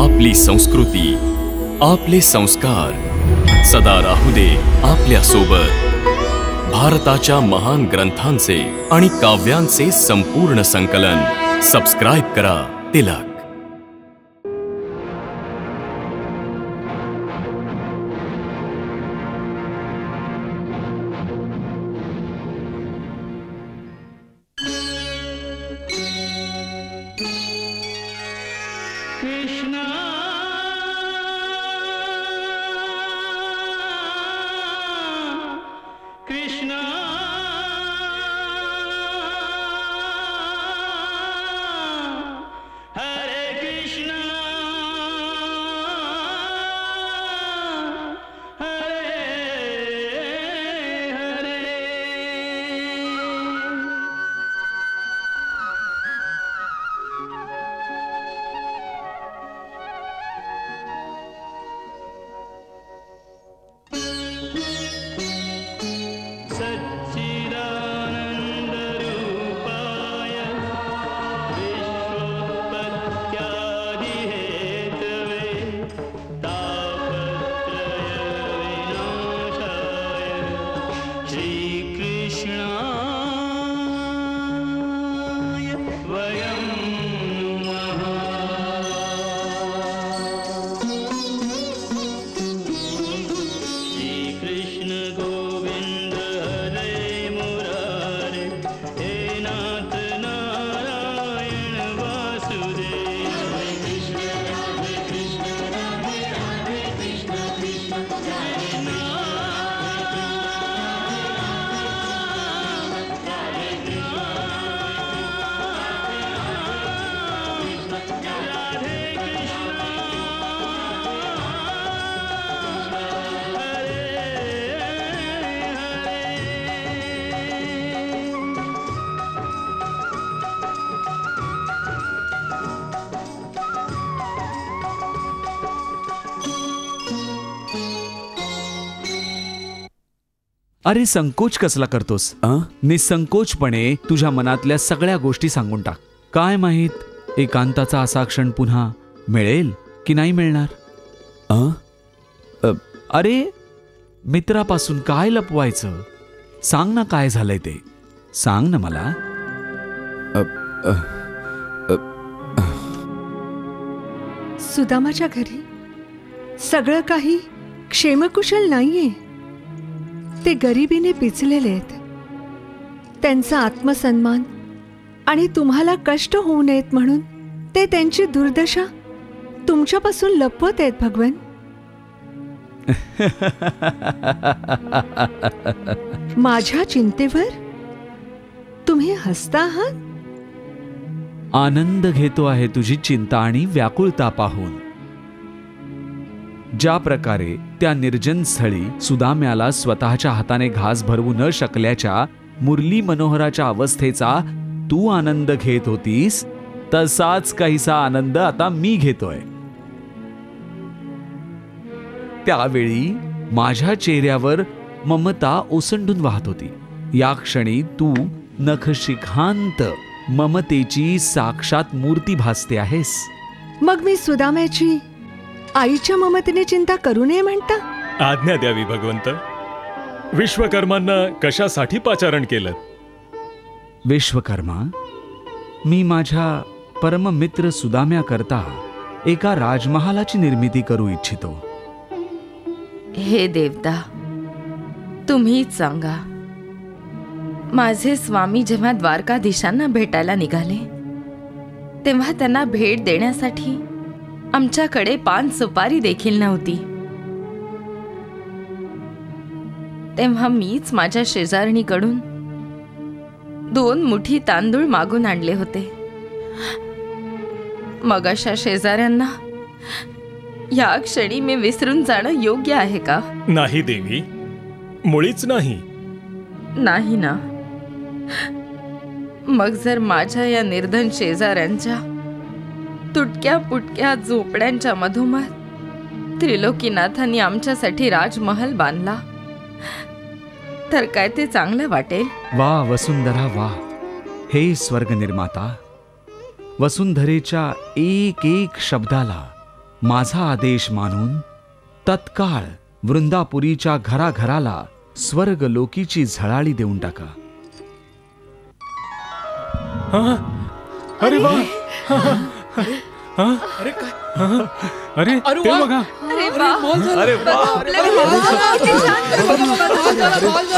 आपली संस्कृती, आपले संस्कार सदा राहू दे आपल्या सोबत. भारताच्या महान ग्रंथांचे आणि काव्यांचे संपूर्ण संकलन. सबस्क्राइब करा तिलक. अरे संकोच कसला करतोस? निसंकोचपणे तुझ्या मनातल्या सगळ्या गोष्टी सांगून टाक. काय माहित एकांताचा असा क्षण पुन्हा मिळेल की नाही मिळणार. अरे मित्रापासून काय लपवायचं? सांग ना काय झालंय ते. सांग ना मला. सुदामाच्या घरी सगळं काही क्षेमकुशल नाहीये. ते गरिबीने पिचलेले आहेत. त्यांचा आत्मसन्मान आणि तुम्हाला कष्ट होऊ नयेत म्हणून ते त्यांची दुर्दशा तुमच्यापासून लपवत आहेत भगवान. माझ्या चिंतेवर तुम्ही हसता आहात. आनंद घेतो आहे तुझी चिंता आणि व्याकुळता पाहून. ज्या प्रकारे त्या निर्जन स्थळी सुदाम्याला स्वतःच्या हाताने घास भरवू न शकल्याच्या मुरली मनोहराच्या अवस्थेचा तू आनंद घेत होतीस, तसाच काहीसा आनंद आता मी घेतोय. त्यावेळी माझ्या चेहऱ्यावर ममता ओसंडून वाहत होती. या क्षणी तू नखशिखांत ममतेची साक्षात मूर्ती भासते आहेस. मग मी सुदाम्याची आईच्या ममतेने चिंता करू नये म्हणता? आज्ञा द्यावी भगवंत. विश्वकर्मांना कशासाठी पाचारण केलं? विश्वकर्मा, मी माझ्या परममित्र सुदाम्याकरता एका राजमहालाची निर्मिती करू इच्छितो. हे देवता, तुम्हीच सांगा. माझे स्वामी जेव्हा द्वारकाधीशांना भेटायला निघाले तेव्हा त्यांना भेट देण्यासाठी आमच्याकडे पान सुपारी देखील नव्हती. तेव्हा मीच माझ्या शेजारणीकडून 2 मुठी तांदूळ मागून आणले होते. मग अशा शेजाऱ्यांना या क्षणी मी विसरून जाणं योग्य आहे का? नाही देवी, मुळीच नाही. नाही ना. मग जर माझ्या या निर्धन शेजाऱ्यांच्या तुटक्या पुटक्या झोपड्यांच्या मधोमध त्रिलोकीनाथांनी आमच्यासाठी राजमहल बांधला तर काय ते चांगलं वाटेल? वा वसुंधरा वा. हे स्वर्ग निर्माता, वसुंधरेच्या एक एक शब्दाला माझा आदेश मानून तत्काळ वृंदापुरीच्या घराघराला स्वर्गलोकीची झळाळी देऊन टाका. अरे वा, अरे ते बघा. अरे वा, अरे वा,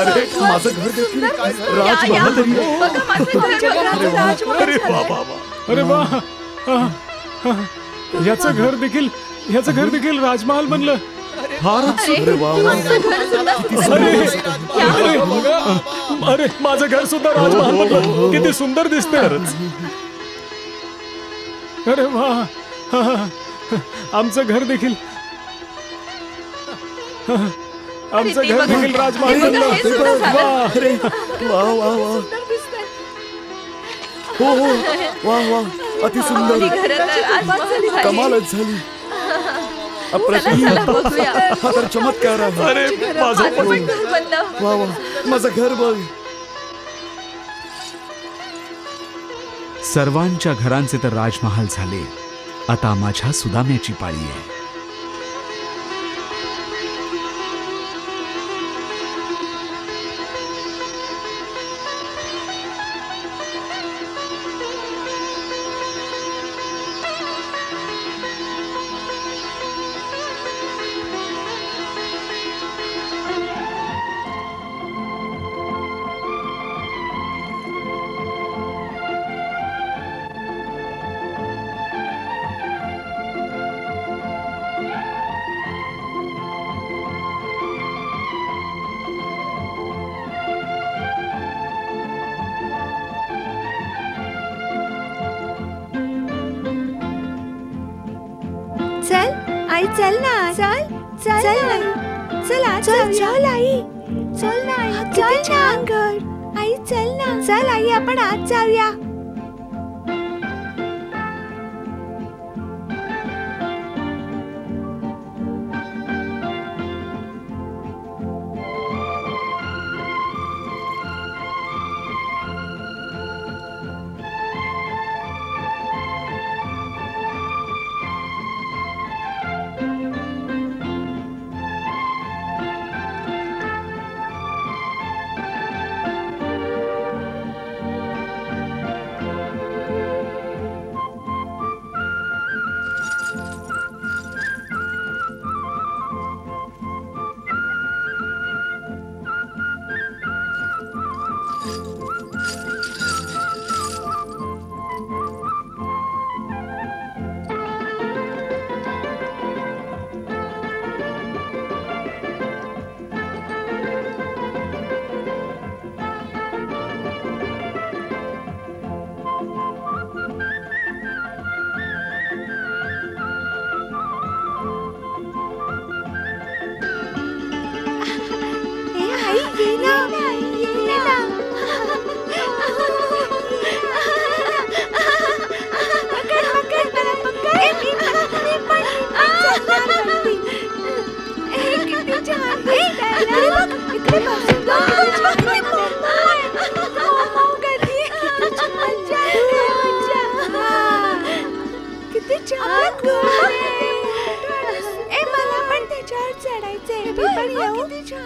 अरे माझं घर देखील राजमहाल. अरे वा, अरे वा, याचं घर देखील राजमहाल बनलं. फारच. अरे अरे माझं घर सुद्धा राजमहाल बनलं. किती सुंदर दिसतंय. अरे वा, आमचं घर देखील राजमहाल बनलं. अरे वा वा वा, हो हो, वा वा, अति सुंदर, कमालच झाली. अप्रतिम, हा तर चमत्कार आहे. अरे माझं, वा वा, माझं घर बघ. सर्वांच्या घरांचे तर राजमहाल झाले. आता माझ्या सुदाम्याची पाळी आहे. चल आई, चल ना, चल चल चल, चला चल चल आई, चल ना आई, चल छान घर. आई चल ना, चल आई, आपण आज जाऊया.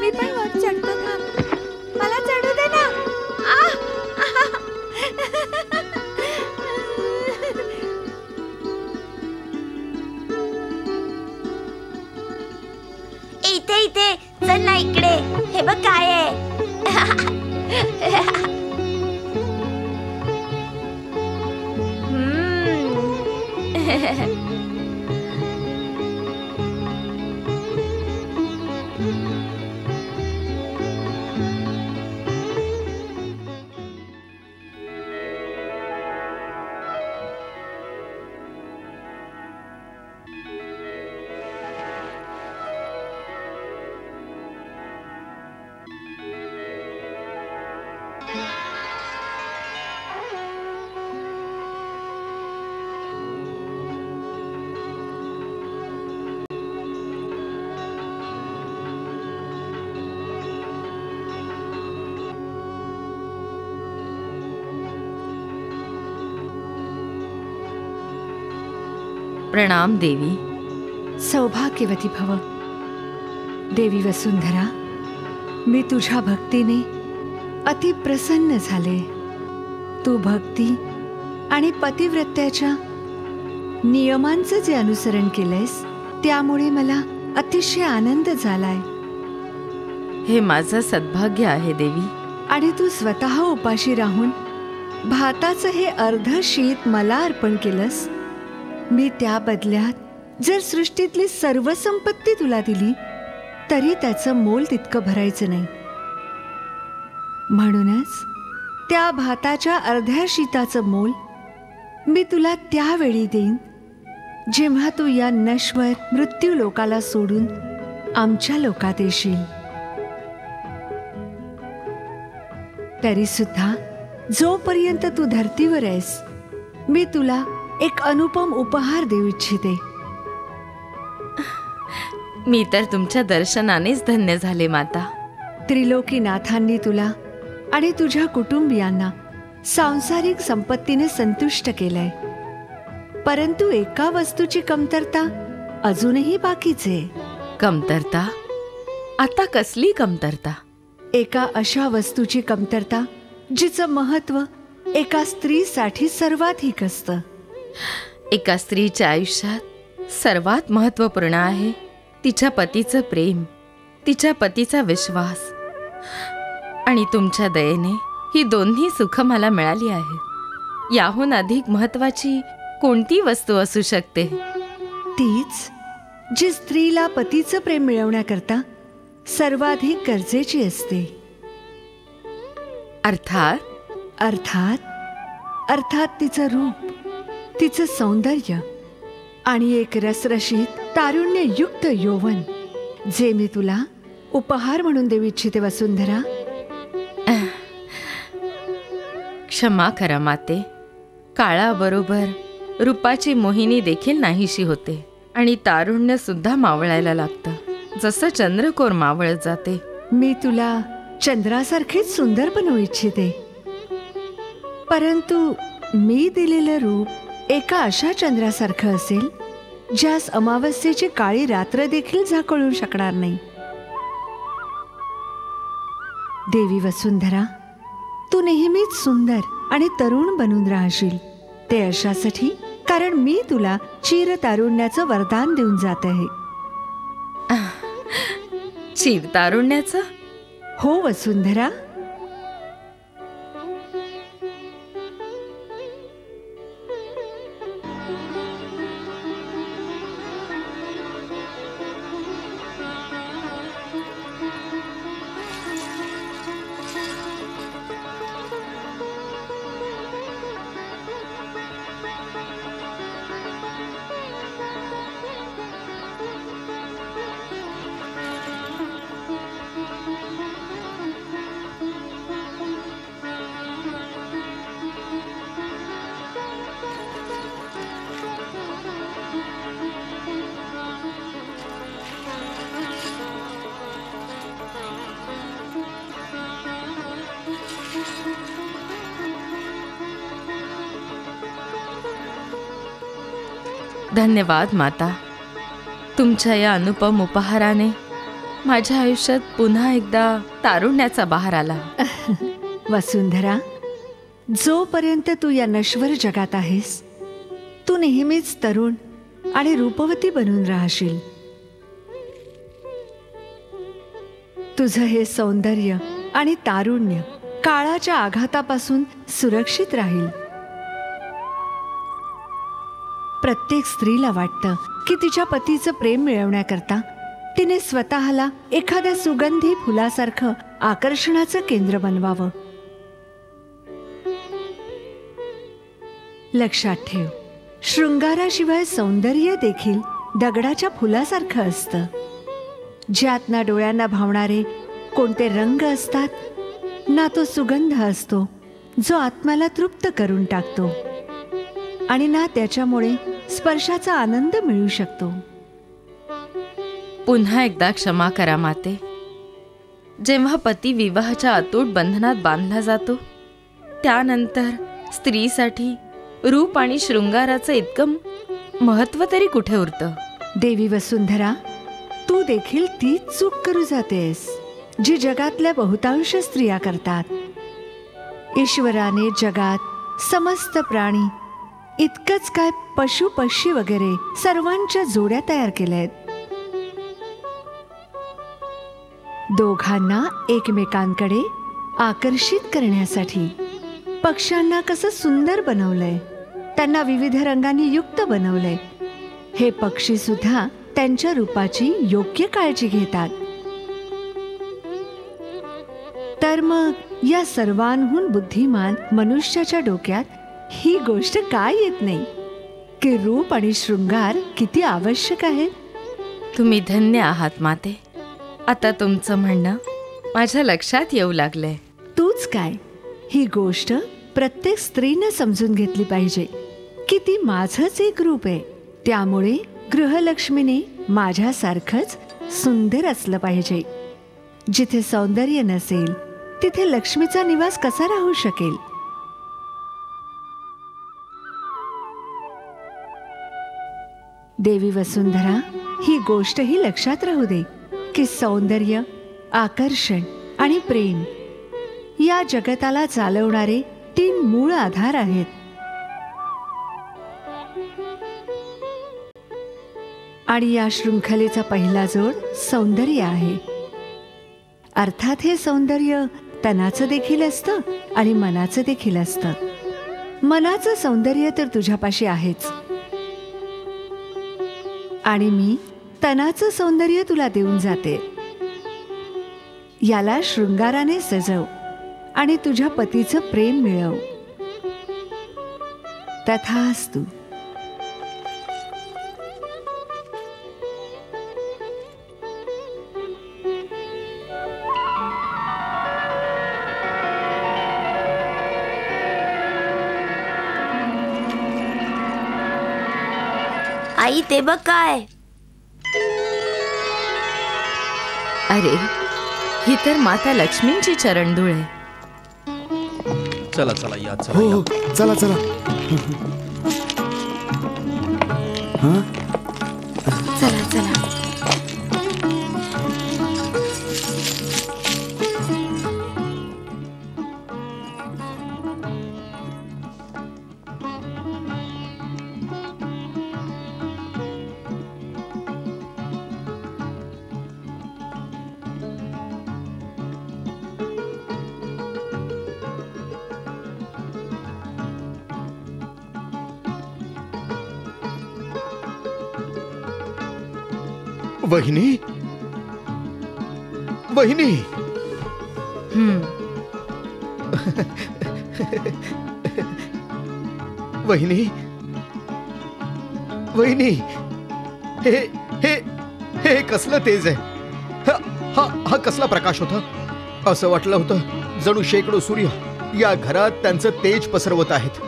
मी पण वर चढतो. मला चढू दे ना. इथे इथे चल ना, इकडे हे बघ काय आहे. प्रणाम देवी. सौभाग्यवती भव. देवी वसुंधरा, मी तुझ्या भक्तीने अति प्रसन्न झाले. तू भक्ती आणि पतिव्रत्याच्या नियमांचं जे अनुसरण केलंयस त्यामुळे मला अतिशय आनंद झालाय. हे माझं सद्भाग्य आहे देवी. आणि तू स्वतः उपाशी राहून भाताचं हे अर्ध शीत मला अर्पण केलंस. मी त्या बदल्यात जर सृष्टीतली सर्व संपत्ती तुला दिली तरी त्याचं मोल तितकं भरायचं नाही. म्हणूनच त्या भाताच्या अर्ध्या शीताचं मोल मी तुला त्यावेळी देईन जेव्हा तू या नश्वर मृत्यू लोकाला सोडून आमच्या लोकात येशील. तरी सुद्धा जोपर्यंत तू धर्तीवर आहेस मी तुला एक अनुपम उपहार देऊ इच्छिते. मी तर तुमच्या दर्शनानेच धन्य झाले माता. त्रिलोकीनाथांनी तुला आणि तुझ्या कुटुंबियांना सांसारिक संपत्तीने संतुष्ट केलंय. परंतु एका वस्तूची कमतरता अजूनही बाकीच आहे. कमतरता? आता कसली कमतरता? एका अशा वस्तूची कमतरता जिचं महत्व एका स्त्रीसाठी सर्वाधिक असतं. एका स्त्रीच्या आयुष्यात सर्वात महत्वपूर्ण आहे तिच्या पतीचं प्रेम, तिच्या पतीचा विश्वास. आणि तुमच्या दयेने ही दोन्ही सुख मला मिळाली आहेत. याहून अधिक महत्वाची कोणती वस्तू असू शकते? तीच जी स्त्रीला पतीचं प्रेम मिळवण्याकरता सर्वाधिक गरजेची असते. अर्थात? अर्थात तिचं रूप, तिचं सौंदर्य आणि एक रसरशीत तारुण्ययुक्त यौवन जे मी तुला उपहार म्हणून देऊ इच्छिते वसुंधरा. क्षमा करा माते. काळाबरोबर रूपाची मोहिनी देखील नाहीशी होते आणि तारुण्य सुद्धा मावळायला लागतं, जसं चंद्रकोर मावळत जाते. मी तुला चंद्रासारखेच सुंदर बनवू इच्छिते. परंतु मी दिलेलं रूप एका अशा चंद्रासारखं असेल ज्यास अमावस्येची काळी रात्र देखील झाकळू शकणार नाही. देवी वसुंधरा, तू नेहमीच सुंदर आणि तरुण बनून राहशील. ते अशासाठी कारण मी तुला चिरतारुण्याचं वरदान देऊन जात आहे. चिरतारुण्याचं? हो वसुंधरा. धन्यवाद माता. तुमच्या या अनुपम उपहाराने माझ्या आयुष्यात पुन्हा एकदा तारुण्याचा बहार आला. वसुंधरा, जोपर्यंत तू या नश्वर जगात आहेस तू नेहमीच तरुण आणि रूपवती बनून राहशील. तुझं हे सौंदर्य आणि तारुण्य काळाच्या आघातापासून सुरक्षित राहील. प्रत्येक स्त्रीला वाटतं की तिच्या पतीचं प्रेम मिळवण्याकरता तिने स्वतःला एखाद्या सुगंधी फुलासारखं आकर्षणाचं केंद्र बनवावं. लक्षात ठेव, शृंगाराशिवाय सौंदर्य देखील दगडाच्या फुलासारखं असतं, ज्यात ना डोळ्यांना भावणारे कोणते रंग असतात ना तो सुगंध असतो जो आत्म्याला तृप्त करून टाकतो आणि ना त्याच्यामुळे स्पर्शाचा आनंद मिळू शकतो. पुन्हा एकदा क्षमा करा माते. जेव्हा पती विवाहाच्या अतूट बंधनात बांधला जातो त्यानंतर स्त्रीसाठी रूप आणि शृंगाराचं इतकं महत्त्व तरी कुठे उरतं. देवी वसुंधरा, तू देखील तीच चूक करू जातेस जी जगातल्या बहुतांश स्त्रिया करतात. ईश्वराने जगात समस्त प्राणी, इतकंच काय पशु पक्षी वगैरे सर्वांच्या जोड्या तयार केल्या आहेत. दोघांना एकमेकांकडे आकर्षित करण्यासाठी पक्ष्यांना कसं सुंदर बनवलंय, त्यांना विविध रंगांनी युक्त बनवलंय. हे पक्षी सुद्धा त्यांच्या रूपाची योग्य काळजी घेतात. तर मग या सर्वांहून बुद्धिमान मनुष्याच्या डोक्यात ही गोष्ट काय येत नाही की रूप आणि शृंगार किती आवश्यक आहे. तुम्ही धन्य आहात माते. आता तुमचं म्हणणं माझ्या लक्षात येऊ लागलंय. तूच काय, ही गोष्ट प्रत्येक स्त्रीने समजून घेतली पाहिजे की ती माझंच एक रूप आहे. त्यामुळे गृहलक्ष्मीने माझ्यासारखंच सुंदर असलं पाहिजे. जिथे सौंदर्य नसेल तिथे लक्ष्मीचा निवास कसा राहू शकेल. देवी वसुंधरा, ही गोष्टही लक्षात राहू दे की सौंदर्य, आकर्षण आणि प्रेम या जगताला चालवणारे 3 मूळ आधार आहेत. आणि या शृंखलेचा पहिला जोड सौंदर्य आहे. अर्थात हे सौंदर्य तनाचं देखील असतं आणि मनाचं देखील असतं. मनाचं सौंदर्य तर तुझ्यापाशी आहेच, आणि मी तनाचं सौंदर्य तुला देऊन जाते. याला शृंगाराने सजव आणि तुझ्या पतीचं प्रेम मिळव. तथास्तु. आई ते बघ काय. अरे, ही तर माता लक्ष्मींची चरणधूळ आहे. चला चला या, चला हो या. हो, चला चला. चला चला. वहिनी, वहिनी. वहिनी, वहिनी, हे हे हे कसलं तेज आहे. हा कसला प्रकाश होता. असं वाटलं होतं जणू शेकडो सूर्य या घरात त्यांचं तेज पसरवत आहेत.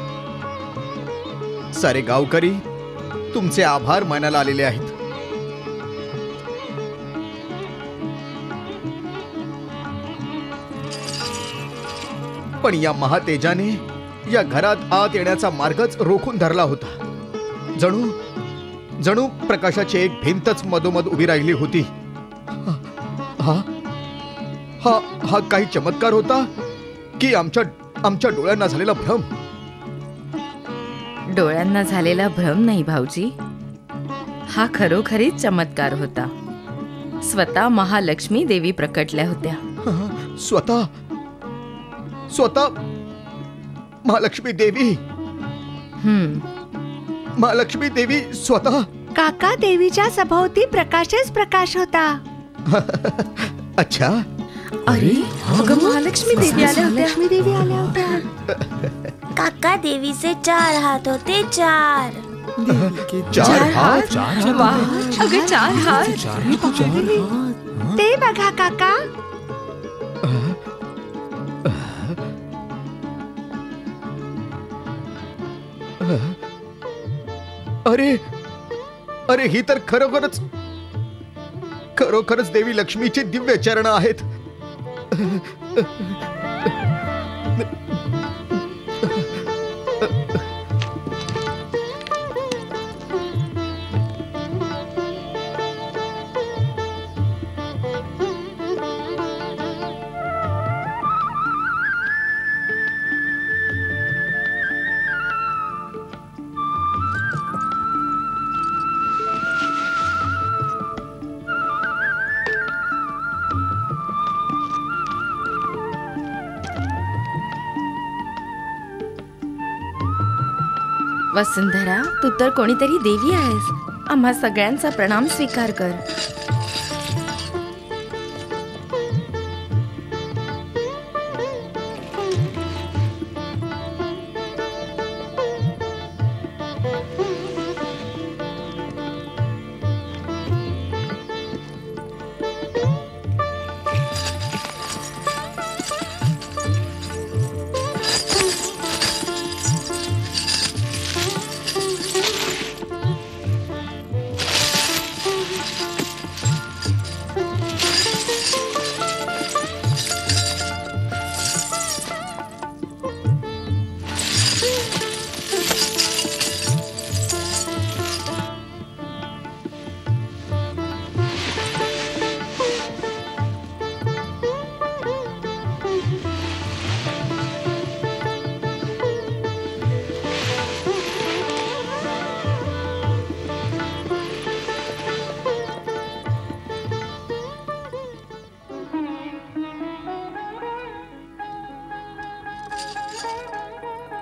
सारे गावकरी तुमचे आभार मानायला आलेले आहेत. पण या महातेजाने या घरात आत येण्याचा मार्गच रोखून धरला होता. जणू जणू प्रकाशाची एक भिंतच मधोमध उभी राहिली होती. हा हा हा काही चमत्कार होता की आमच्या डोळ्यांना झालेला भ्रम. डोळ्यांना झालेला भ्रम नाही भाऊजी, हा खरोखरीच चमत्कार होता. स्वतः महालक्ष्मी देवी प्रकटल्या होत्या. स्वतः स्वतः महालक्ष्मी देवी. महालक्ष्मी देवी स्वतः. काका, देवीच्या सभोवती प्रकाशच प्रकाश होता. अच्छा. अरे, अगं महालक्ष्मी देवी आल्या होत्या. लक्ष्मी देवी आल्या होत्या. काका, देवीचे 4 हात होते. 4. 4 हात. वाह, अगं 4 हात. ते बघा काका. अरे अरे, ही तर खरोखरच देवी लक्ष्मीची दिव्य चरण आहेत. वसुंधरा, तू तर कोणीतरी देवी आहेस. आम्हा सगळ्यांचा प्रणाम स्वीकार कर.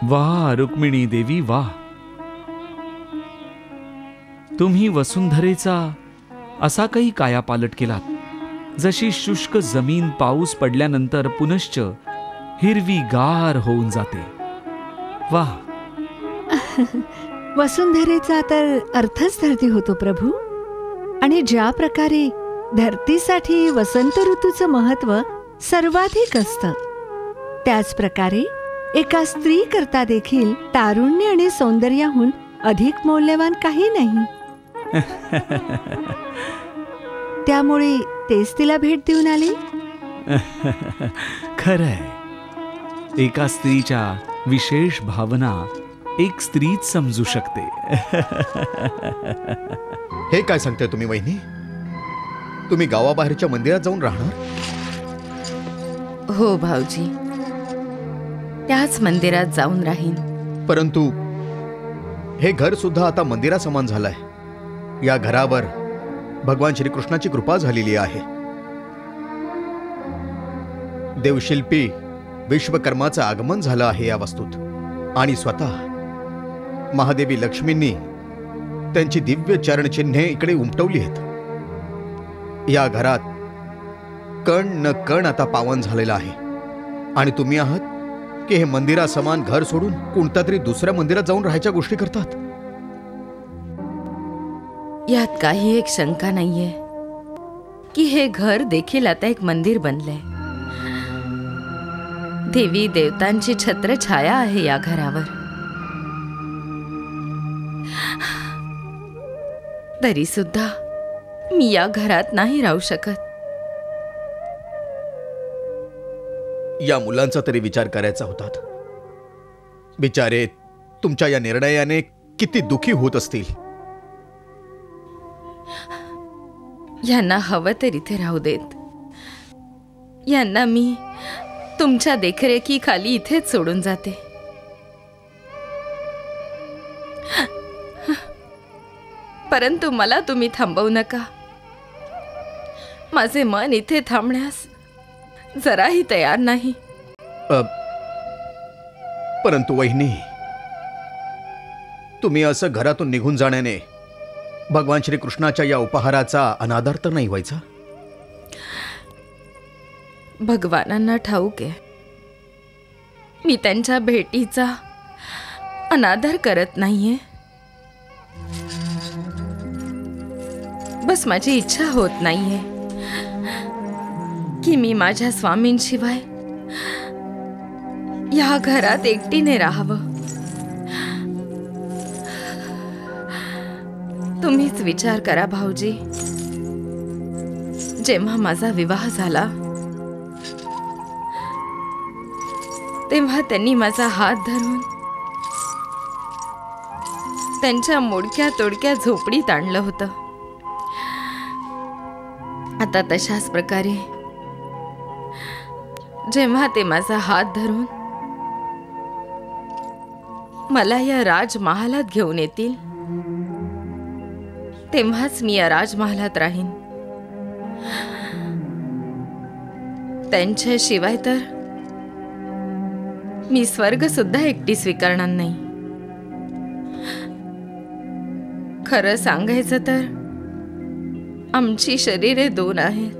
वाह रुक्मिणी देवी वाह. तुम्ही वसुंधरेचा असा काही कायापालट केलात, जशी शुष्क जमीन पाऊस पडल्यानंतर पुनश्च हिरवी गार होऊन जाते. वाह. वसुंधरेचा तर अर्थच धरती होतो प्रभू. आणि ज्या प्रकारे धरतीसाठी वसंत ऋतूचं महत्व सर्वाधिक असतं, त्याच प्रकारे एका स्त्री करता देखील तारुण्य आणि सौंदर्याहून अधिक मौल्यवान काही नाही. त्यामुळे तेच तिला भेट देऊन आले. खरंय, एका स्त्रीच्या विशेष भावना एक स्त्रीच समजू शकते. हे काय सांगताय तुम्ही वहिनी? तुम्ही गावाबाहेरच्या मंदिरात जाऊन राहणार? हो भाऊजी, त्याच मंदिरात जाऊन राहीन. परंतु हे घर सुद्धा आता मंदिरासमान झालंय. या घरावर भगवान श्रीकृष्णाची कृपा झालेली आहे. देवशिल्पी विश्वकर्माचं आगमन झालं आहे या वस्तूत. आणि स्वतः महादेवी लक्ष्मींनी त्यांची दिव्य चरणचिन्हे इकडे उमटवली आहेत. या घरात कण न कण आता पावन झालेला आहे. आणि तुम्ही आहात की हे मंदिरासमान घर सोडून कोणत्या तरी दुसऱ्या मंदिरात जाऊन राहायच्या गोष्टी करतात. यात काही एक शंका नाहीये की हे घर देखील आता एक मंदिर बनलंय. देवी देवतांची छत्रछाया आहे या घरावर. तरी सुद्धा मी या घरात नाही राहू शकत. या मुलांचा तरी विचार करायचा होता. बिचारे तुमच्या या निर्णयाने किती दुखी होत असतील. यांना हवं तर इथे राहू देत. यांना मी तुमच्या देखरेखीखाली इथेच सोडून जाते. परंतु मला तुम्ही थांबवू नका. माझे मन इथे थांबण्यास जराही तयार नाही. परंतु वहिनी, तुम्ही असं घरातून निघून जाण्याने भगवान श्रीकृष्णाच्या या उपहाराचा अनादर तर नाही व्हायचा? भगवानांना ठाऊक आहे मी त्यांच्या भेटीचा अनादर करत नाहीये. बस माझी इच्छा होत नाहीये की मी माझ्या स्वामींशिवाय या घरात एकटीने राहावं. तुम्हीच विचार करा भाऊजी. जेव्हा माझा विवाह झाला तेव्हा त्यांनी माझा हात धरून त्यांच्या मोडक्या तोडक्या झोपडीत आणलं होतं. आता तशाच प्रकारे जेव्हा ते माझा हात धरून मला या राजमहालात घेऊन येतील तेव्हाच मी या राजमहालात राहीन. त्यांच्याशिवाय तर मी स्वर्ग सुद्धा एकटी स्वीकारणार नाही. खरं सांगायचं तर आमची शरीरे 2 आहेत,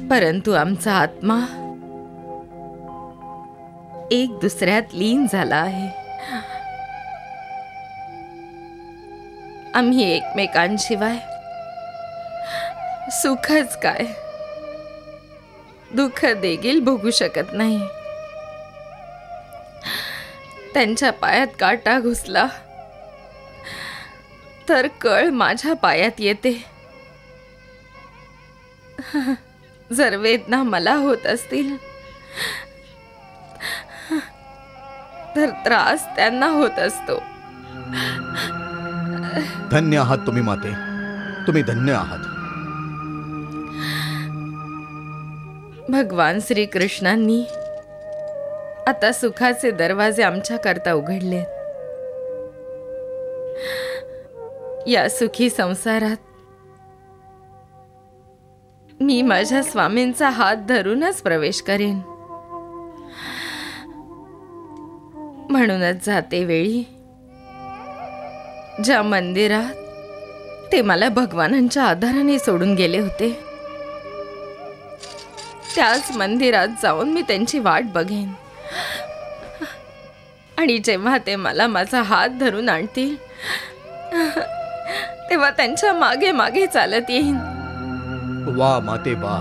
परंतु आमचा आत्मा एक दुसऱ्यात लीन झाला आहे. आम्ही एकमेकांशिवाय सुखच काय दुःख देखील भोगू शकत नाही. त्यांच्या पायात काटा घुसला तर कळ माझ्या पायात येते. जर वेदना मला होत असतील तर त्रास त्यांना होत असतो. धन्य आहात तुम्ही माते, तुम्ही धन्य आहात. भगवान श्रीकृष्णांनी आता सुखाचे दरवाजे आमच्या करता उघडलेत. या सुखी संसारात मी माझ्या स्वामींचा हात धरूनच प्रवेश करेन. म्हणूनच जाते वेळी ज्या मंदिरात ते मला भगवानांच्या आधाराने सोडून गेले होते, त्याच मंदिरात जाऊन मी त्यांची वाट बघेन. आणि जेव्हा ते मला माझा हात धरून आणतील तेव्हा त्यांच्या मागे मागे चालत येईन. वा माते वा,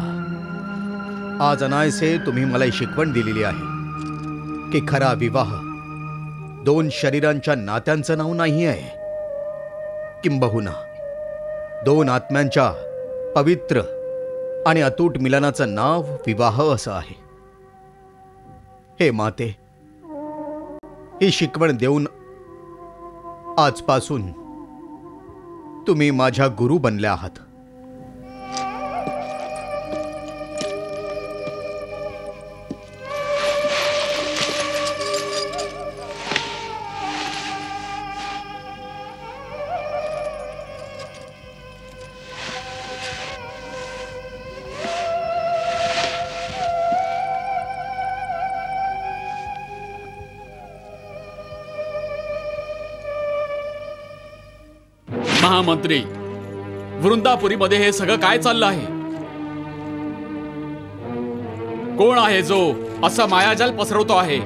आज अनायसे तुम्ही मला शिकवण दिलेली आहे की खरा विवाह 2 शरीरांच्या नात्यांचं नाव नाही आहे, किंबहुना 2 आत्म्यांच्या पवित्र आणि अतूट मिलनाचं नाव विवाह असं आहे. हे माते, ही शिकवण देऊन आजपासून तुम्ही माझ्या गुरु बनल्या आहात. महामंत्री, वृंदापुरीमध्ये हे सगळं काय चाललं आहे? कोण आहे जो असा मायाजाल पसरवतो आहे?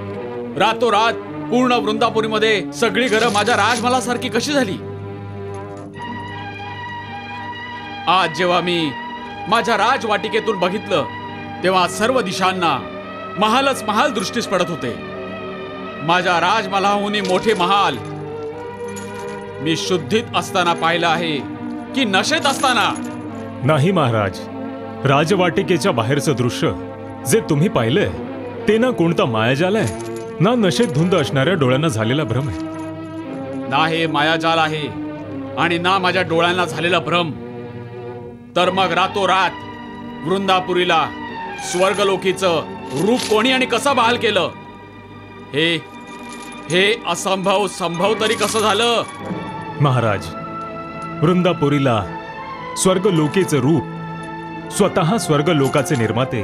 रातोरात पूर्ण वृंदापुरीमध्ये सगळी घरं माझ्या राजमहालासारखी कशी झाली? आज जेव्हा मी माझ्या राजवाटिकेतून बघितलं तेव्हा सर्व दिशांना महालच महाल दृष्टीस पडत होते. माझ्या राजमहालाहून मोठे महाल मी शुद्धीत असताना पाहिलं आहे की नशेत असताना? नाही महाराज, राजवाटिकेच्या बाहेरचं दृश्य जे तुम्ही पाहिलंय ते ना कोणता मायाजाल आहे, ना नशेत धुंद असणाऱ्या डोळ्यांना झालेला भ्रम आहे. ना हे मायाजाल आहे आणि ना माझ्या डोळ्यांना झालेला भ्रम. तर मग रातोरात वृंदापुरीला स्वर्गलोकीचं रूप कोणी आणि कसं बहाल केलं? हे असंभव संभव तरी कसं झालं? महाराज, वृंदापुरीला स्वर्गलोकीचं रूप स्वतः स्वर्गलोकाचे निर्माते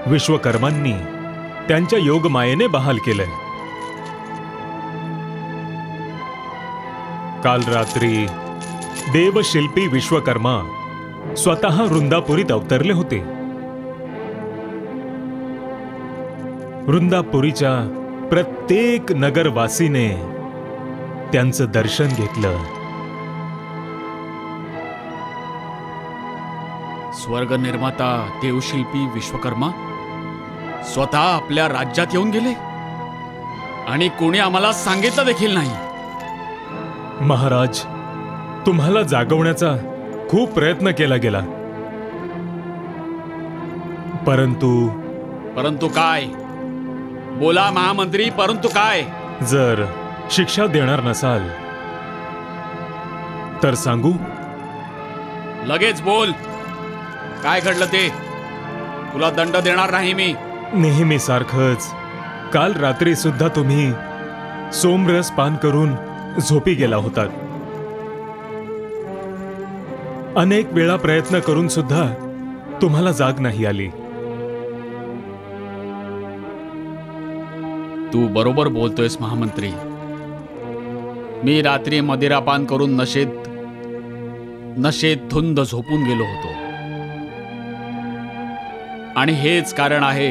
विश्वकर्मांनी त्यांच्या योगमायेने बहाल केलंय. काल रात्री देवशिल्पी विश्वकर्मा स्वतः वृंदापुरीत अवतरले होते. वृंदापुरीच्या प्रत्येक नगरवासीने त्यांचं दर्शन घेतलं. स्वर्ग निर्माता देवशिल्पी विश्वकर्मा स्वतः आपल्या राज्यात येऊन गेले आणि कोणी आम्हाला सांगितलं देखील नाही. महाराज, तुम्हाला जागवण्याचा खूप प्रयत्न केला गेला, परंतु काय? बोला महामंत्री, परंतु काय? जर शिक्षा देणार नसाल तर सांगू? लगेच बोल, काय घडलं ते? तुला दंड देणार नाही मी. नेहमी सारखंच काल रात्री सुद्धा तुम्ही सोमरस पान करून झोपी गेला होतात. अनेक वेळा प्रयत्न करून सुद्धा तुम्हाला जाग नाही आली. तू बरोबर बोलतोयस महामंत्री. मी रात्री मदिरापान करून नशेत धुंद झोपून गेलो होतो. आणि हेच कारण आहे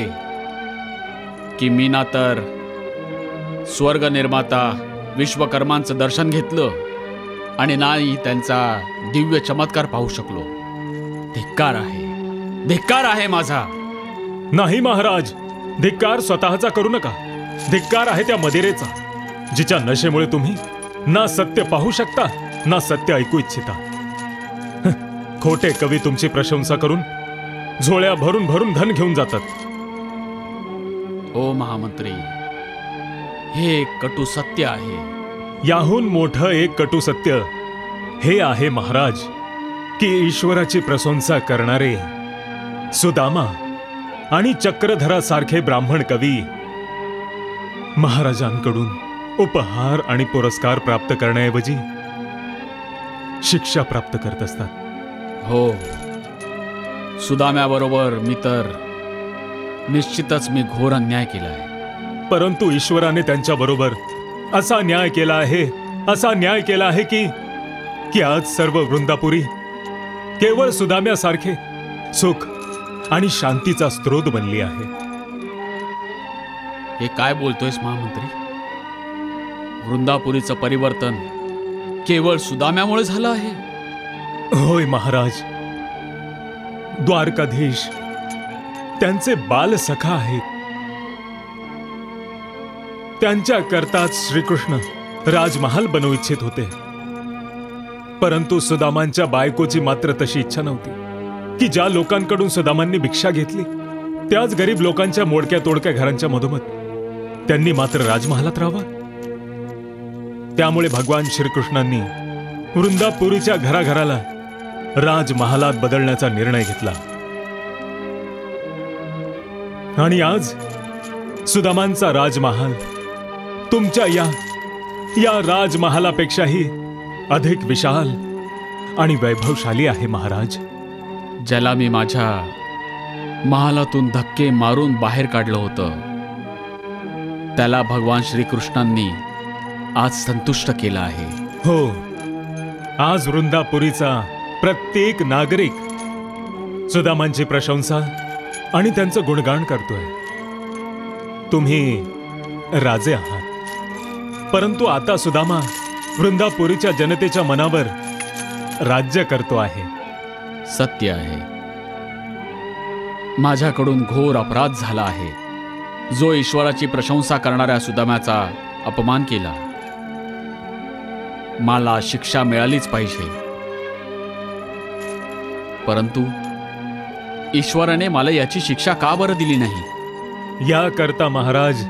की मी ना तर स्वर्ग निर्माता विश्वकर्मांचं दर्शन घेतलं आणि नाही त्यांचा दिव्य चमत्कार पाहू शकलो. धिक्कार आहे माझा. नाही महाराज, धिक्कार स्वतःचा करू नका. धिक्कार आहे त्या मदिरेचा, जिच्या नशेमुळे तुम्ही ना सत्य पाहू शकता ना सत्य ऐकू इच्छिता. खोटे कवी तुमची प्रशंसा करून झोळ्या भरून भरून धन घेऊन जातात. ओ महामंत्री, हे एक कटू सत्य आहे. याहून मोठं एक कटू सत्य हे आहे महाराज की ईश्वराची प्रशंसा करणारे सुदामा आणि चक्रधरासारखे ब्राह्मण कवी महाराजांकडून उपहार आणि पुरस्कार प्राप्त करण्याऐवजी शिक्षा प्राप्त करत असतात. हो, सुदाम्याबरोबर निश्चितच मी घोर अन्याय केलाय. परंतु ईश्वराने त्यांच्याबरोबर असा न्याय केला आहे की आज सर्व वृंदापुरी केवळ सुदाम्यासारखे सुख आणि शांतीचा स्रोत बनली आहे. हे काय बोलतोयस महामंत्री? वृंदापुरीचं परिवर्तन केवळ सुदाम्यामुळे झालं आहे? होय महाराज. द्वारकाधीश त्यांचे बालसखा आहेत. त्यांच्या करताच श्रीकृष्ण राजमहाल बनवू इच्छित होते. परंतु सुदामांच्या बायकोची मात्र तशी इच्छा नव्हती की ज्या लोकांकडून सुदामांनी भिक्षा घेतली त्याच गरीब लोकांच्या मोडक्या तोडक्या घरांच्या मधोमध त्यांनी मात्र राजमहालात राहावं. त्यामुळे भगवान श्रीकृष्णांनी वृंदापुरीच्या घराघराला राजमहालात बदलण्याचा निर्णय घेतला. आणि आज सुदामांचा राजमहाल तुमच्या या राजमहालापेक्षाही अधिक विशाल आणि वैभवशाली आहे महाराज. ज्याला मी माझ्या महालातून धक्के मारून बाहेर काढलं होतं त्याला भगवान श्रीकृष्णांनी आज संतुष्ट केलं आहे. हो, आज वृंदापुरीचा प्रत्येक नागरिक सुदामांची प्रशंसा आणि त्यांचं गुणगान करतोय. तुम्ही राजे आहात, परंतु आता सुदामा वृंदापुरीच्या जनतेच्या मनावर राज्य करतो आहे. सत्य आहे, माझ्याकडून घोर अपराध झाला आहे. जो ईश्वराची प्रशंसा करणाऱ्या सुदाम्याचा अपमान केला. मला शिक्षा मिळालीच पाहिजे. परंतु ईश्वराने मला याची शिक्षा का बरं दिली नाही? याकरता महाराज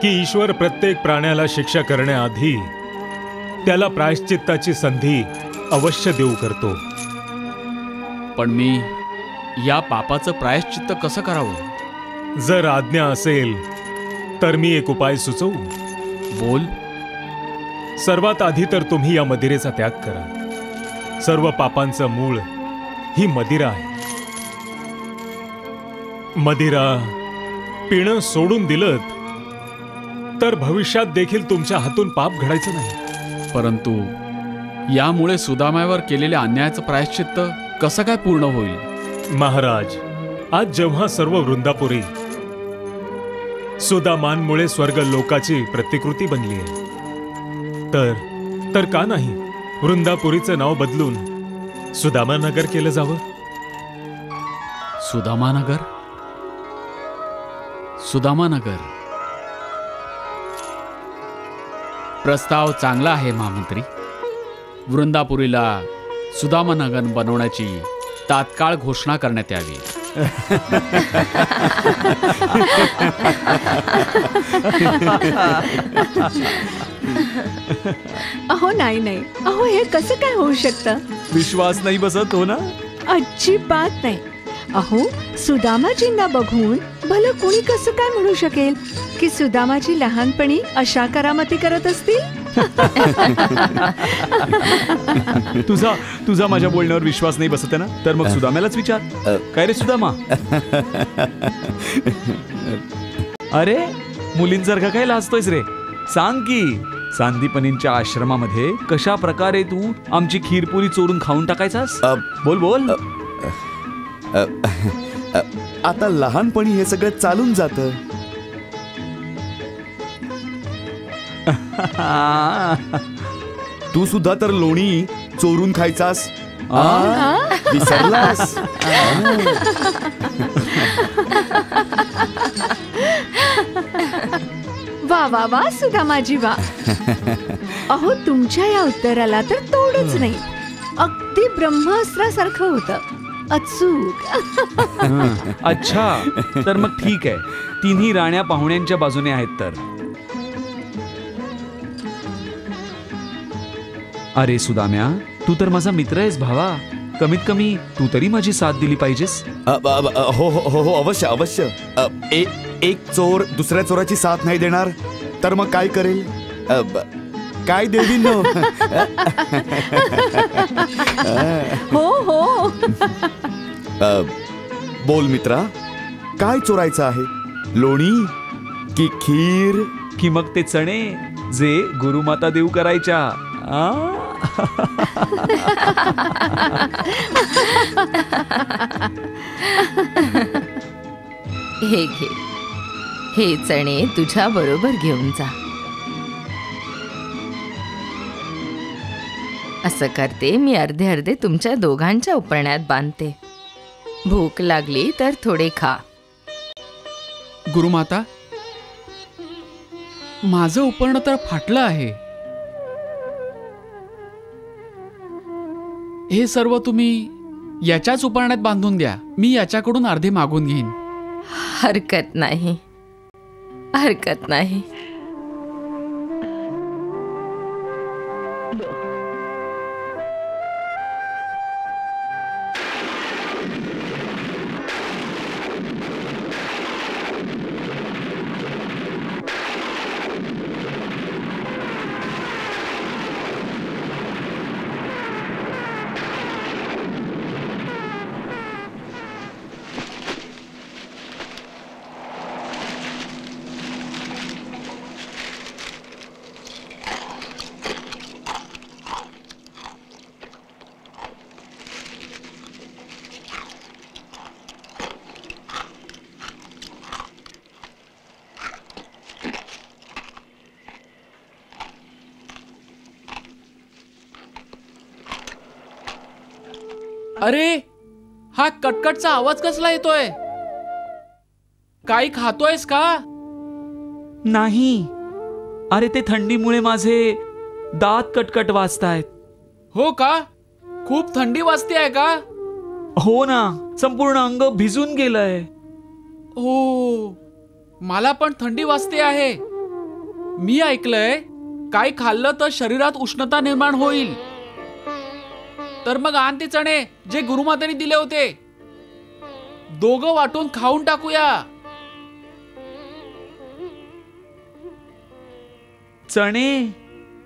की ईश्वर प्रत्येक प्राण्याला शिक्षा करण्याआधी त्याला प्रायश्चित्ताची संधी अवश्य देऊ करतो. पण मी या पापाचं प्रायश्चित्त कसं करावं? जर आज्ञा असेल तर मी एक उपाय सुचवू. बोल. सर्वात आधी तर तुम्ही या मदिरेचा त्याग करा. सर्व पापांचं मूळ ही मदिरा आहे. मदिरा पिणं सोडून दिलं तर भविष्यात देखील तुमच्या हातून पाप घडायचं नाही. परंतु यामुळे सुदाम्यावर केलेल्या अन्यायाचं प्रायश्चित्त कसं काय पूर्ण होईल? महाराज, आज जेव्हा सर्व वृंदापुरी सुदामांमुळे स्वर्ग लोकाची प्रतिकृती बनली आहे तर का नाही वृंदापुरीचं नाव बदलून सुदामानगर केलं जावं? सुदामानगर? सुदामानगर प्रस्ताव चांगला आहे महामंत्री. वृंदापुरीला सुदामानगर बनवण्याची तात्काळ घोषणा करण्यात यावी. अहो नाही, अहो हे कसं काय होऊ शकतं? विश्वास नाही बसत हो ना? अजिबात नाही. अहो सुदामाजींना बघून भलं कोणी कसं काय म्हणू शकेल की सुदामाजी लहानपणी अशा करामती करत असतील? तुझा माझ्या बोलण्यावर विश्वास नाही बसत आहे ना? तर मग सुदाम्यालाच विचार. काय रे सुदामा? अरे मुलींसारखा काय लाजतोयस रे? सांग की, सांदीपनींच्या आश्रमामध्ये कशा प्रकारे तू आमची खीरपुरी चोरून खाऊन टाकायचास? बोल बोल. आता लहानपणी हे सगळं चालून जातं. तू सुद्धा तर लोणी चोरून खायचास, विसरलास? वा वा वा सुदामाजी वा. अहो तुमच्या या उत्तराला तर तोडच नाही. अगदी ब्रह्मास्त्रासारखं होतं. अचूक. अच्छा, तर मग ठीक आहे. तिन्ही राण्या पाहुण्यांच्या बाजूने आहेत तर. अरे सुदाम्या, तू तर माझा मित्र आहेस भावा. कमीत कमी तू तरी माझी साथ दिली पाहिजेस. हो हो हो अवश्य अवश्य. एक चोर दुसऱ्या चोराची साथ नाही देणार तर मग काय करेल? काय देवी न. हो हो. बोल मित्रा, काय चोरायचं आहे? लोणी की खीर की मग ते चणे जे गुरुमाता देऊ करायच्या? हे घे, हे चणे तुझ्या बरोबर घेऊन जा. असं करते मी, अर्धे अर्धे तुमच्या दोघांच्या उपरण्यात बांधते. भूक लागली तर थोडे खा. गुरुमाता, माझं उपरणं तर फाटलं आहे. हे सर्व तुम्ही याच्याच उपरण्यात बांधून द्या. मी याच्याकडून अर्धे मागून घेईन. हरकत नाही, हरकत नाही. अरे, हा कटकटचा आवाज कसला येतोय? काही खातोयस का? नाही. अरे ते थंडीमुळे माझे दात कटकट वाजतायत. हो का? खूप थंडी वाजते आहे का? हो ना, संपूर्ण अंग भिजून गेलंय. हो, मला पण थंडी वाजते आहे. मी ऐकलंय काही खाल्लं तर शरीरात उष्णता निर्माण होईल. तर मग आण ते चणे जे गुरुमातांनी दिले होते. दोघं वाटून खाऊन टाकूया. चणे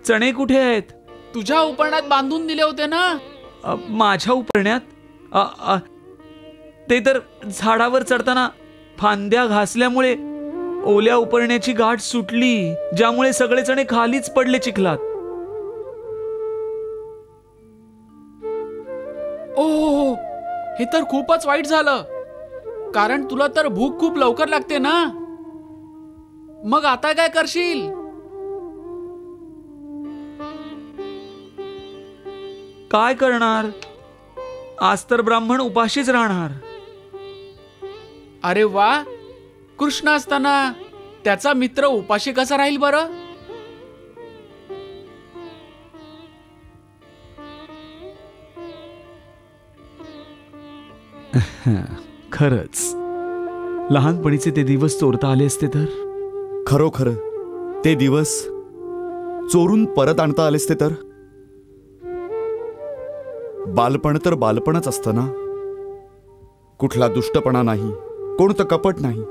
चणे कुठे आहेत? तुझ्या उपरण्यात बांधून दिले होते ना. माझ्या उपरण्यात? ते तर झाडावर चढताना फांद्या घासल्यामुळे ओल्या उपरण्याची गाठ सुटली, ज्यामुळे सगळे चणे खालीच पडले चिखलात. ओह, हे तर खूपच वाईट झालं. कारण तुला तर भूक खूप लवकर लागते ना. मग आता काय करशील? काय करणार? आज तर ब्राह्मण उपाशीच राहणार. अरे वा, कृष्ण असताना त्याचा मित्र उपाशी कसा राहील बरं? खरंच लहानपणीचे ते दिवस चोरता आले असते तर. खरोखर ते दिवस चोरून परत आणता आले असते तर. बालपण तर बालपणच असतं ना. कुठला दुष्टपणा नाही, कोणतं कपट नाही.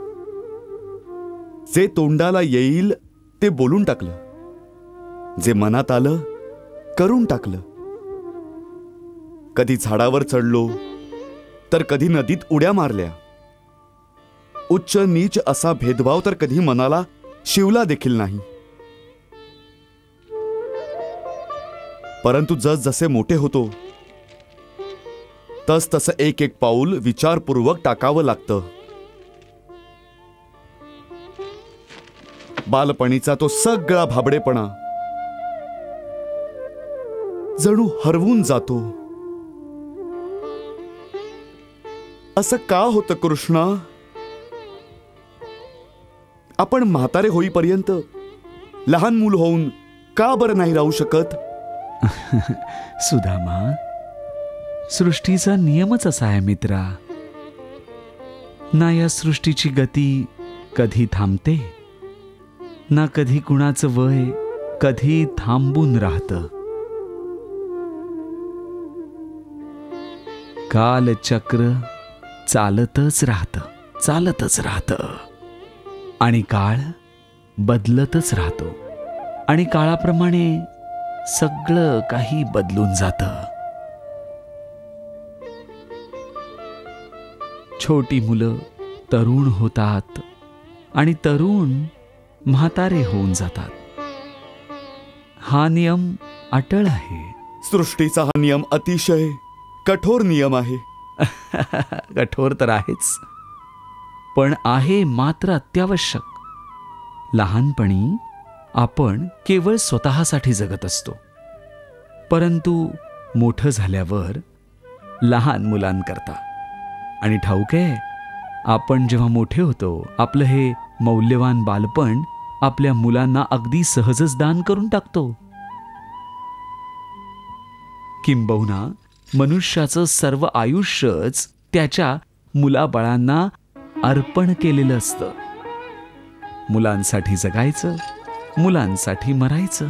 जे तोंडाला येईल ते बोलून टाकलं, जे मनात आलं करून टाकलं. कधी झाडावर चढलो तर कधी नदीत उड्या मारल्या. उच्च नीच असा भेदभाव तर कधी मनाला शिवला देखील नाही. परंतु जसजसे मोठे होतो तस तसं एक एक पाऊल विचारपूर्वक टाकावं लागतं. बालपणीचा तो सगळा भाबडेपणा जणू हरवून जातो. असं का होतं कृष्णा? आपण म्हातारे होईपर्यंत लहान मूल होऊन का बरं नाही राहू शकत? सुदामा, सृष्टीचा नियमच असा आहे मित्रा. ना या सृष्टीची गती कधी थांबते, ना कधी कुणाचं वय कधी थांबून राहतं. कालचक्र चालतच राहतं आणि काळ बदलतच राहतो आणि काळाप्रमाणे सगळं काही बदलून जातं. छोटी मुलं तरुण होतात आणि तरुण म्हातारे होऊन जातात. हा नियम अटळ आहे. सृष्टीचा हा नियम अतिशय कठोर नियम आहे. कठोर तर आहेच, पण आहे मात्र अत्यावश्यक. लहानपणी आपण केवळ स्वतःसाठी जगत असतो, परंतु मोठं झाल्यावर लहान मुलांकरता. आणि ठाऊक आहे, आपण जेव्हा मोठे होतो आपलं हे मौल्यवान बालपण आपल्या मुलांना अगदी सहजच दान करून टाकतो. किंबहुना मनुष्याचं सर्व आयुष्यच त्याच्या मुलाबाळांना अर्पण केलेलं असतं. मुलांसाठी जगायचं, मुलांसाठी मरायचं.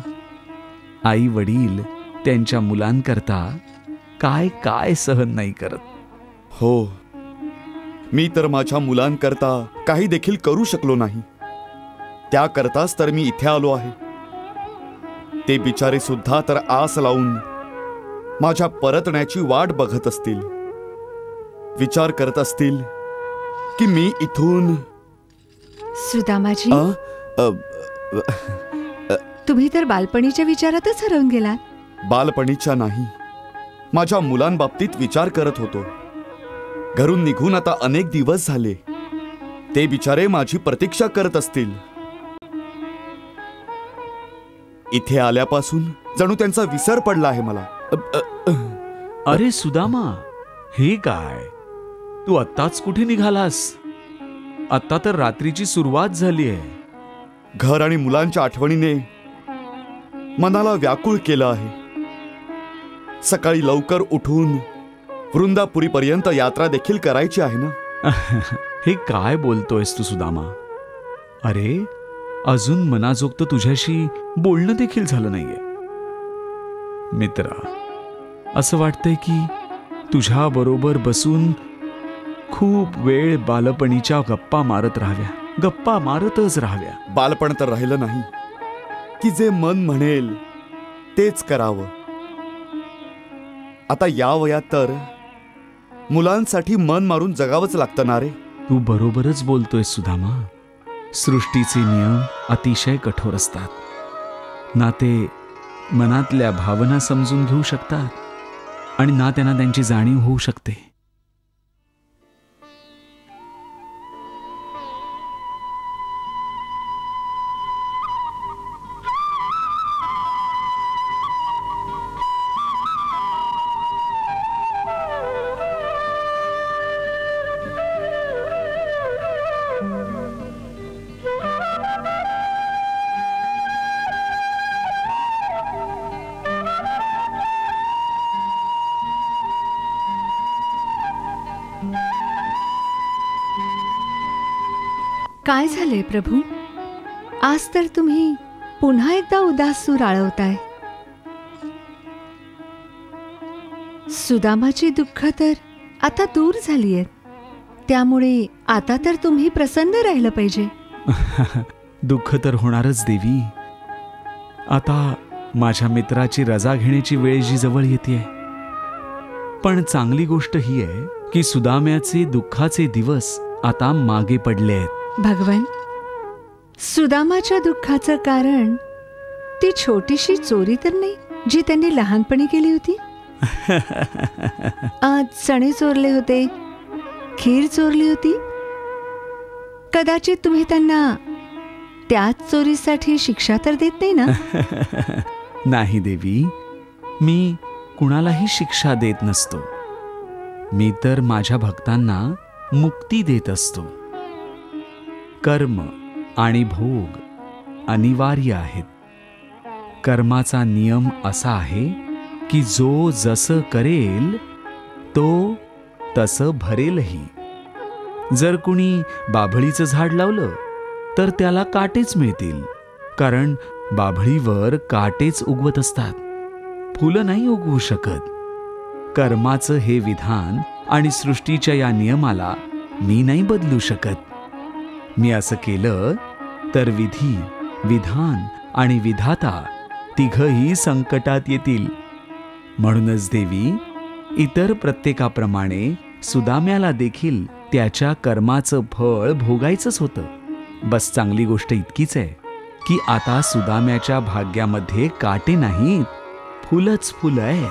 आई वडील त्यांच्या मुलांकरता काय काय सहन नाही करत. हो, मी तर माझ्या मुलांकरता काही देखील करू शकलो नाही. त्याकरताच तर मी इथे आलो आहे. ते बिचारे सुद्धा तर आस लावून माझ्या परतण्याची वाट बघत असतील. विचार करत असतील की मी इथून. सुदामाजी, तुम्ही तर बालपणीच्या विचारातच हरवून गेलात. बालपणीच्या नाही, माझ्या मुलांबाबतीत विचार करत होतो. घरून निघून आता अनेक दिवस झाले. ते बिचारे माझी प्रतीक्षा करत असतील. इथे आल्यापासून जणू त्यांचा विसर पडला आहे मला. अरे सुदामा, हे काय, तू आत्ताच कुठे निघालास? आता तर रात्रीची सुरुवात झाली आहे. घर आणि मुलांच्या आठवणीने मनाला व्याकुळ केलं आहे. सकाळी लवकर उठून वृंदापुरीपर्यंत यात्रा देखील करायची आहे ना. हे काय बोलतोयस तू सुदामा? अरे, अजून मनाजोगतं तुझ्याशी बोलणं देखील झालं नाहीये. मित्रा, असं वाटतंय की तुझ्या बरोबर बसून खूप वेळ बालपणीच्या गप्पा मारत राहाव्या, गप्पा मारतच राहाव्या. बालपण तर राहिलं नाही की जे मन म्हणेल तेच करावं. आता या वयात तर मुलांसाठी मन मारून जगावंच लागतं ना रे. तू बरोबरच बोलतोय सुदामा. सृष्टीचे नियम अतिशय कठोर असतात. ना ते मनातल्या भावना समजून घेऊ शकतात आणि ना त्यांना त्यांची जाणीव होऊ शकते. काय झाले प्रभू? आज तर तुम्ही पुन्हा एकदा उदास सूर आळवताय. सुदामाची दुःख तर आता दूर झाली आहेत, त्यामुळे आता तर तुम्ही प्रसन्न राहिलं पाहिजे. दुःख तर होणारच देवी. आता माझ्या मित्राची रजा घेण्याची वेळ जी जवळ येते. पण चांगली गोष्ट ही आहे की सुदाम्याचे दुःखाचे दिवस आता मागे पडले आहेत. भगवान, सुदामाच्या दुःखाचं कारण ती छोटीशी चोरी तर नाही? जी त्यांनी लहानपणी केली होती? आज चणे चोरले होते, खीर चोरली होती. कदाचित तुम्ही त्यांना त्याच चोरीसाठी शिक्षा तर देत नाही ना? नाही देवी, मी कुणालाही शिक्षा देत नसतो. मी तर माझ्या भक्तांना मुक्ती देत असतो. कर्म आणि भोग अनिवार्य आहेत. कर्माचा नियम असा आहे की जो जसं करेल तो तसं भरेलही. जर कुणी बाभळीचं झाड लावलं तर त्याला काटेच मिळतील, कारण बाभळीवर काटेच उगवत असतात, फुलं नाही उगवू शकत. कर्माचं हे विधान आणि सृष्टीच्या या नियमाला मी नाही बदलू शकत. मी असं केलं तर विधी, विधान आणि विधाता तिघही संकटात येतील. म्हणूनच देवी, इतर प्रत्येकाप्रमाणे सुदाम्याला देखील त्याच्या कर्माचं फळ भोगायचंच होतं. बस चांगली गोष्ट इतकीच आहे की आता सुदाम्याच्या भाग्यामध्ये काटे नाहीत, फुलंच फुलं आहेत.